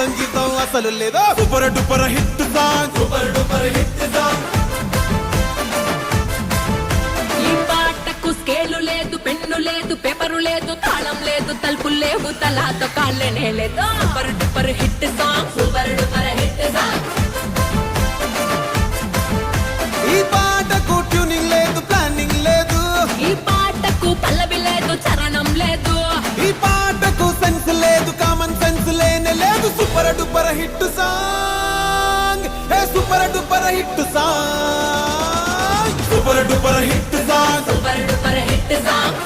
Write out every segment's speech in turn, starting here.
సంగీతం అసలు లేదా super duper hit song super duper hit song ఈ పాటకు స్కేలు లేదు పెన్ను లేదు పేపరు లేదు తాళం లేదు తలుపులు లేవు తలాతో కాళ్ళనే లేదు super duper hit song super duper hit song ఈ పాటకు ట్యూనింగ్ లేదు ప్లానింగ్ లేదు ఈ పాటకు పల్లవి లేదు చరణం లేదు ఈ పాటకు సెన్స్ లేదు కామన్ సెన్స్ లేనే లేదు సూపర్ డూపర్ హిట్ సాంగ్ ఏ super duper hit song super duper hit song super duper hit song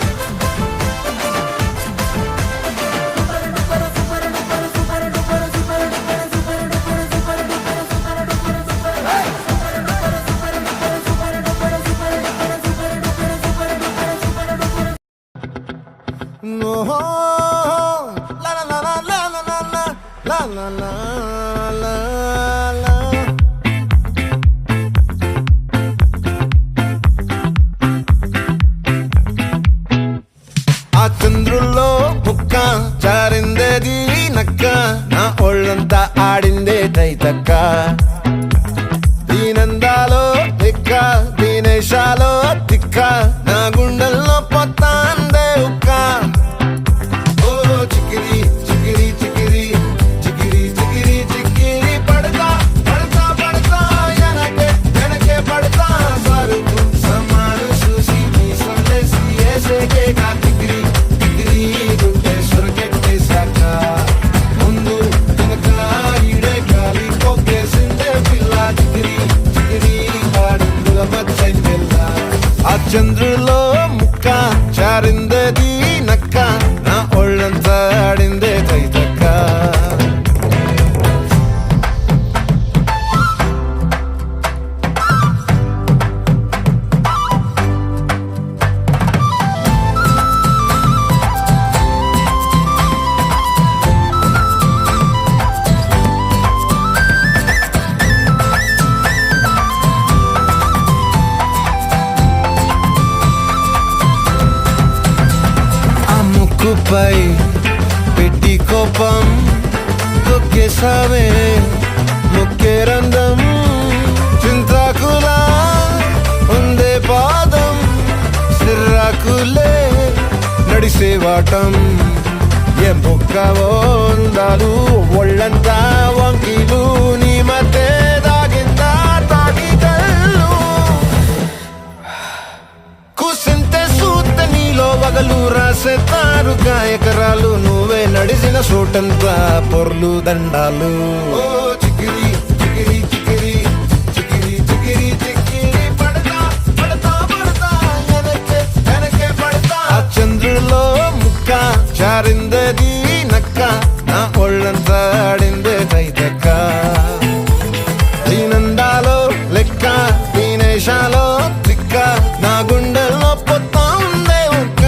No, la la la la la la la la la la la la. ఆ చంద్రుల్లో ముక్క చారిందేది నక్క నా ఒళ్ళంతా ఆడిందే తైతక్క దీనందాలో తిక్క దీనేశాలో తిక్క నా గుండెల్లో పొత్తాందే ఉక్క ఓ చికిరి చికిరి చికిరి చికిరి చికిరి చికిరి పడతా పడతా పడతా ఎనకే ఎనకే పడతా సరుకు సమారు చూసి నీ సందేశి ఏసేకే కా చికిరి చికిరి గుండె సొరకెట్టేశాక ముందు వెనక ఈడే గాలి కొక్కేసిందే పిల్ల చికిరి చికిరి ఆడుల మచ్చంగెల్ల ఆ చంద్రులో ముక్క చారిందది నక్క నా ఒళ్ళంతా ఆడిందే తైతక్క ముక్కుపై పెట్టి కోపం తొక్కేసావే ముక్కే రంధం చింతాకులా ఉందే పాదం సిర్రాకులే నడిసేవాటం ఏ మొక్కవో అందాలు ఒళ్ళంతా వంకీలు నీ మధ్య దాగిందా తాగి కళ్ళు కూసింతే సూత నీలో వగలు రాసేతారు గాయకరాలు నువ్వే నడిసిన చోటంతా పొర్లు దండాలు ఓ చికిరి చికిరి చికిరి చికిరి చికిరి చికిరి పడతా పడతా పడతా ఎనకే ఎనకే పడతా ఆ చంద్రులో ముక్క చారిందది నక్క నా ఒళ్ళంతా ఆడిందే తైతక్క దీనందాలో లెక్క దీనేశాలో తిక్క నా గుండెల్లో పొత్తా ఉందే ఒక్క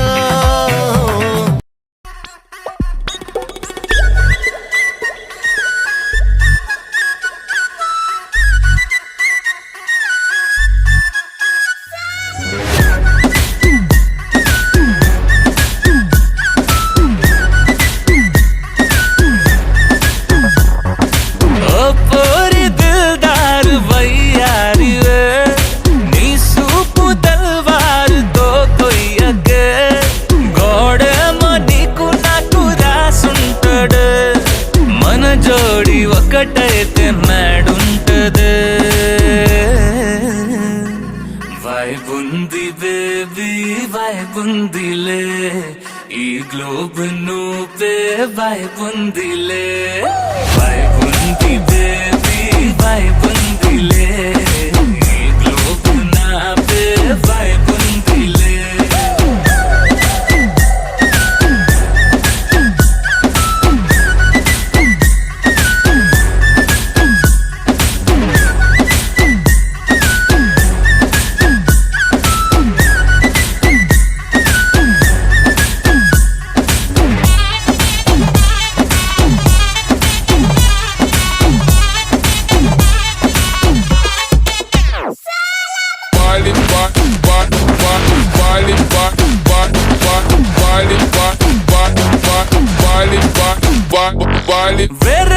జోడి ఒకటైతే మేడుంటదే వైబుంది బేబీ వైబుందిలే ఈ గ్లోబ్ నువ్వే వైబుందిలే వైబుంది బేబీ వైబుందిలే ఈ గ్లోబ్ నావే వైబుందిలే Vale.